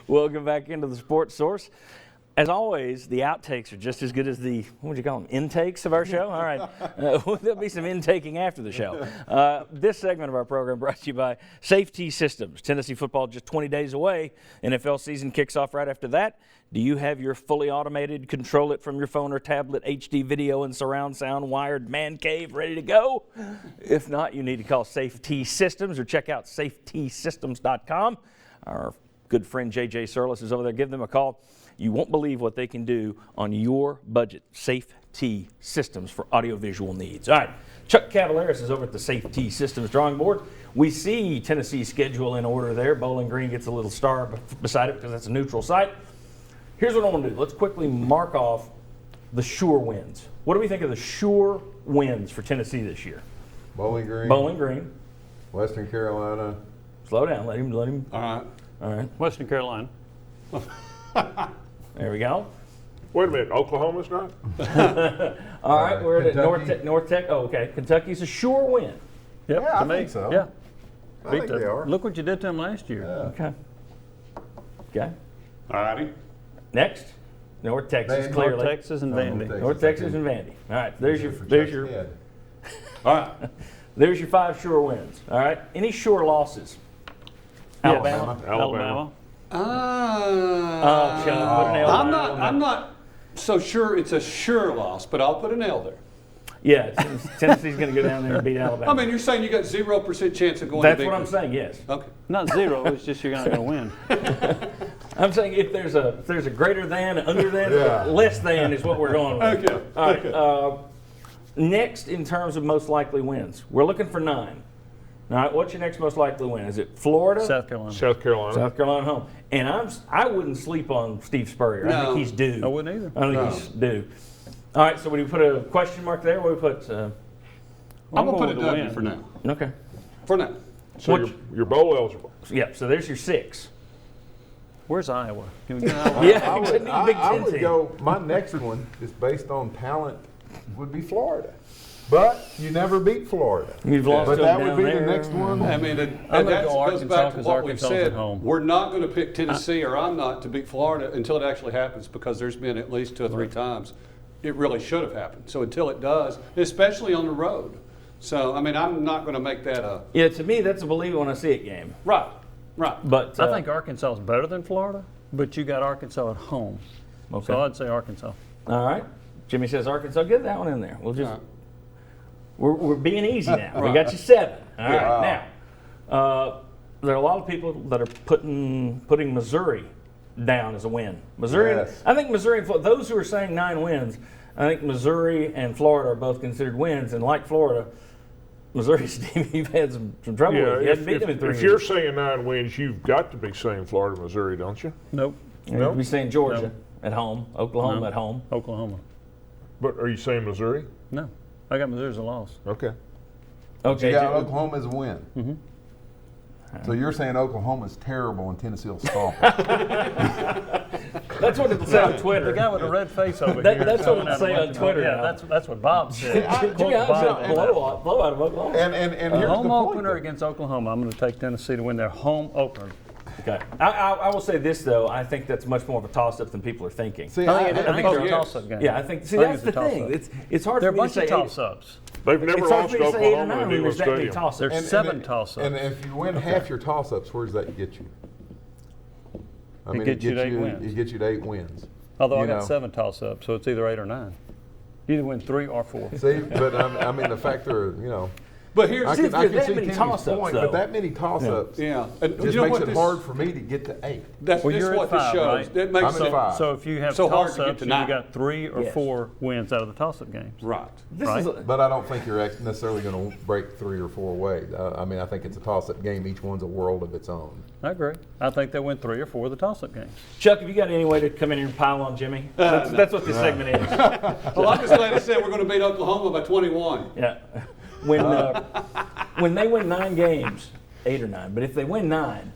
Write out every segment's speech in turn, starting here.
Welcome back into the Sports Source. As always, the outtakes are just as good as the, what would you call them, intakes of our show? All right. There'll be some intaking after the show. This segment of our program brought to you by Safety Systems. Tennessee football just 20 days away. NFL season kicks off right after that. Do you have your fully automated, control it from your phone or tablet, HD video and surround sound wired man cave ready to go? If not, you need to call Safety Systems or check out safetysystems.com. Our good friend J.J. Surlis is over there. Give them a call. You won't believe what they can do on your budget. Safety Systems for audiovisual needs. All right, Chuck Cavaleris is over at the Safety Systems drawing board. We see Tennessee's schedule in order there. Bowling Green gets a little star beside it because that's a neutral site. Here's what I want to do. Let's quickly mark off the sure wins. What do we think of the sure wins for Tennessee this year? Bowling Green. Bowling Green. Western Carolina. Slow down. Let him. All right. Western Carolina. There we go. Wait a minute, Oklahoma's not? All right, we're at Kentucky. North Tech. Oh, okay. Kentucky's a sure win. Yep, Yeah, to I me. think so. Yeah. I think they are. Look what you did to them last year. Okay. Okay. All righty. Next, North Texas, North clearly. North Texas and Vandy. North Texas and Vandy. All right, there's your All right. there's your 5 sure wins. All right. Any sure losses? Alabama. Alabama. Oh, Chuck, put an L I'm there. I'm not so sure it's a sure loss, but I'll put an L there. Yeah, Tennessee's going to go down there and beat Alabama. I mean, you're saying you got 0% chance of going That's to what I'm victory. saying. Yes. Okay. Not zero. It's just you're not going to win. I'm saying if there's a greater than, under than, Yeah. less than is what we're going with. Okay. All right. Next, in terms of most likely wins, we're looking for 9. All right. What's your next most likely win? Is it Florida? South Carolina. South Carolina. South Carolina home. And I wouldn't sleep on Steve Spurrier. I No. think he's due. I wouldn't either. I think he's due. All right. So we put a question mark there. What do we put? I'm going to put a going with the W win. for now. Okay. For now. So you're bowl eligible. Yep. So there's your 6. Where's Iowa? Can we get Iowa? Yeah. I would, Big I Ten would team. go, my next one is based on talent would be Florida. But you never beat Florida. You've lost But to that them would be down the there. next one. I mean, I'm and gonna that go goes Arkansas back to 'cause what we've Arkansas is said. at home. We're not going to pick Tennessee, or I'm not, to beat Florida until it actually happens, because there's been at least 2 or 3 times it really should have happened. So until it does, especially on the road. So, I mean, I'm not going to make that a Yeah. To me, that's a believe it when I see it game. right. But I think Arkansas is better than Florida, but you got Arkansas at home. Okay. So I'd say Arkansas. All right. Jimmy says Arkansas. Get that one in there. We'll just. All right. We're being easy now. We Right. got you 7. All right. Yeah. Now, there are a lot of people that are putting Missouri down as a win. Missouri. Yes. I think Missouri. Those who are saying 9 wins, I think Missouri and Florida are both considered wins. And like Florida, Missouri's team, you've had some trouble with. You haven't beat them in 3 if years. you're saying 9 wins, you've got to be saying Florida, Missouri, don't you? Nope. You'd be saying Georgia No. at home, Oklahoma No. at home. Oklahoma. But are you saying Missouri? No. I got Missouri as a loss. Okay. Okay. You got Jimmy. Oklahoma as a win. Mm-hmm. So you're saying Oklahoma's terrible and Tennessee will stomp it. That's what it'll say on The Twitter. guy with the red face over That- here. that's what coming it'll out of say on Western- Twitter Yeah, now. that's what Bob said. Jimmy, Quote I was Bob. a blowout of Oklahoma. And A here's home the point, opener though. against Oklahoma. I'm going to take Tennessee to win their home opener. Okay. I will say this though. I think that's much more of a toss-up than people are thinking. See, I think think it's they're- a toss-up game. Yeah, I think. See, I think that's it's the a thing. toss-up. It's hard There are for a me to bunch say. of toss-ups. They've never It's hard lost for me to say 8 or 9 Oklahoma in when Neyland there's that many Stadium. toss-ups. There's And- 7 and- toss-ups. And if you win half your toss-ups, where does that get you? I It gets you to 8 wins. It gets you to 8 wins. Although I you got know. 7 toss-ups, so it's either 8 or 9. You either win 3 or 4. See, but I mean the fact there, But here's I See, can, if I there's can that see many Timmy's toss-ups, point, though. but that many toss-ups yeah. And just you know makes what it this, hard for me to get to 8. That's Well, this you're is at what 5, this shows. right? It makes I'm at it 5. So if you have So hard to get toss-ups, to you 9. got 3 or Yes. 4 wins out of the toss-up games. right. This Right. is a, But I don't think you're necessarily going to break 3 or 4 ways. I mean, I think it's a toss-up game. Each one's a world of its own. I agree. I think they win 3 or 4 of the toss-up games. Chuck, have you got any way to come in here and pile on Jimmy? That's what this segment is. Well, I'm just glad to say we're going to beat Oklahoma by 21. Yeah. When they win 9 games, 8 or 9, but if they win 9,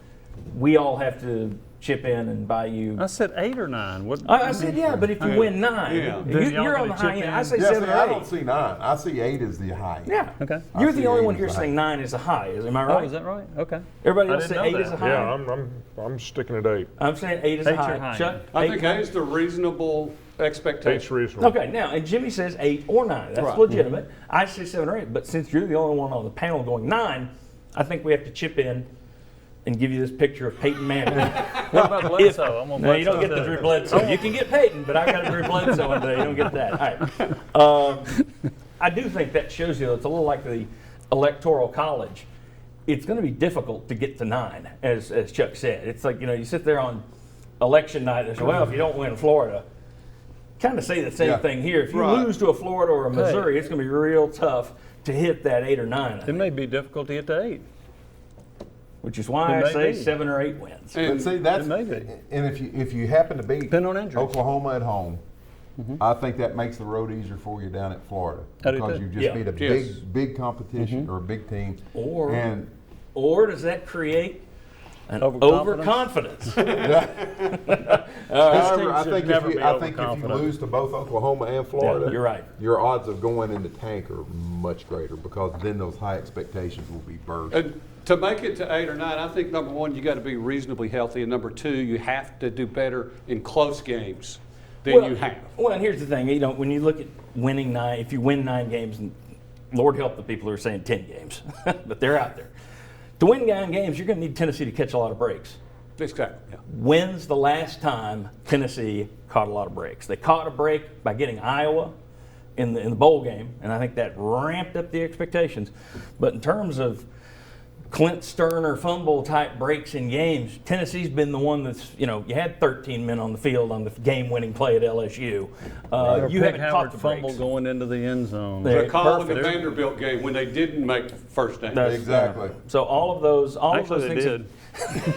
we all have to chip in and buy you. I said 8 or 9. What? I said, yeah, but if you win 9, Yeah. Then y'all you're on the gonna high chip end. in? I say Yeah, 7 see, or I 8. don't see 9. I see 8 as the high. Yeah. Okay. You're I the see only 8 one as here the high. saying 9 is a high. Am I Oh, right? is that right? Okay. Everybody I else say didn't 8 know is a that. high. Yeah, I'm sticking at 8. I'm saying 8 is a 8's high. your high Chuck, end. I think 8, 8 is the reasonable expectation. 8's reasonable. Okay, now, and Jimmy says 8 or 9. That's Right. legitimate. I say 7 or 8, but since you're the only one on the panel going 9, I think we have to chip in and give you this picture of Peyton Manning. What about Bledsoe? I'm gonna No, you don't Bledsoe get the too. Drew Bledsoe. You can get Peyton, but I got a Drew Bledsoe one today. You don't get that. All right. I do think that shows you it's a little like the Electoral College. It's going to be difficult to get to 9, as Chuck said. It's like, you sit there on election night and say, well, if you don't win Florida, kind of say the same Yeah. thing here. If you Right. lose to a Florida or a Missouri, it's going to be real tough to hit that 8 or 9, I It think, may be difficult to get to 8. which is why It I may say be. 7 or 8 wins. And But see, that's It may be. and if you happen to beat Depending on injuries. Oklahoma at home, I think that makes the road easier for you down at Florida I do because too. you just Yeah. beat a Yes. big competition or a big team. Or- and Or does that create an Overconfidence? overconfidence? however, I should think never if you be I think if you overconfident. lose to both Oklahoma and Florida, you're right. Your odds of going in the tank are much greater because then those high expectations will be burst. And to make it to 8 or 9, I think number one, you got to be reasonably healthy, and number two, you have to do better in close games than you have. Well, and here's the thing. When you look at winning 9, if you win 9 games, and Lord help the people who are saying 10 games, but they're out there. To win 9 games, you're going to need Tennessee to catch a lot of breaks. Exactly. Yeah. When's the last time Tennessee caught a lot of breaks? They caught a break by getting Iowa in the bowl game, and I think that ramped up the expectations. But in terms of Clint Sterner fumble type breaks in games, Tennessee's been the one that's, you had 13 men on the field on the game-winning play at LSU. You haven't caught the fumble breaks. going into the end zone. There. The call in the Perfect. Vanderbilt game when they didn't make first down. That's- Exactly. So all of those Actually, they things. did.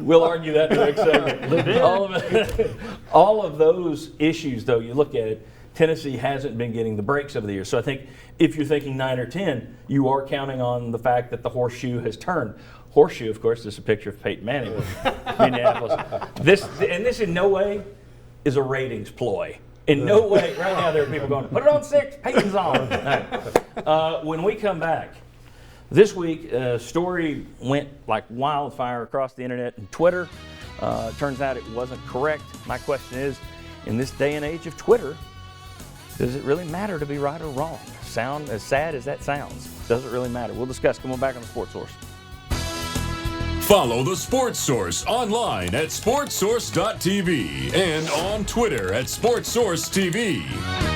We'll argue that in the next segment. All of those issues, though, you look at it, Tennessee hasn't been getting the breaks over the years. So I think if you're thinking 9 or 10, you are counting on the fact that the horseshoe has turned. Horseshoe, of course, is a picture of Peyton Manning with Minneapolis. This in no way is a ratings ploy. In no way, right now there are people going, put it on 6, Peyton's on. All right. When we come back, this week, a story went like wildfire across the internet and Twitter. Turns out it wasn't correct. My question is, in this day and age of Twitter, does it really matter to be right or wrong? Sound as sad as that sounds, does it really matter? We'll discuss. Come on back on the Sports Source. Follow the Sports Source online at sportsource.tv and on Twitter at SportsSourceTV.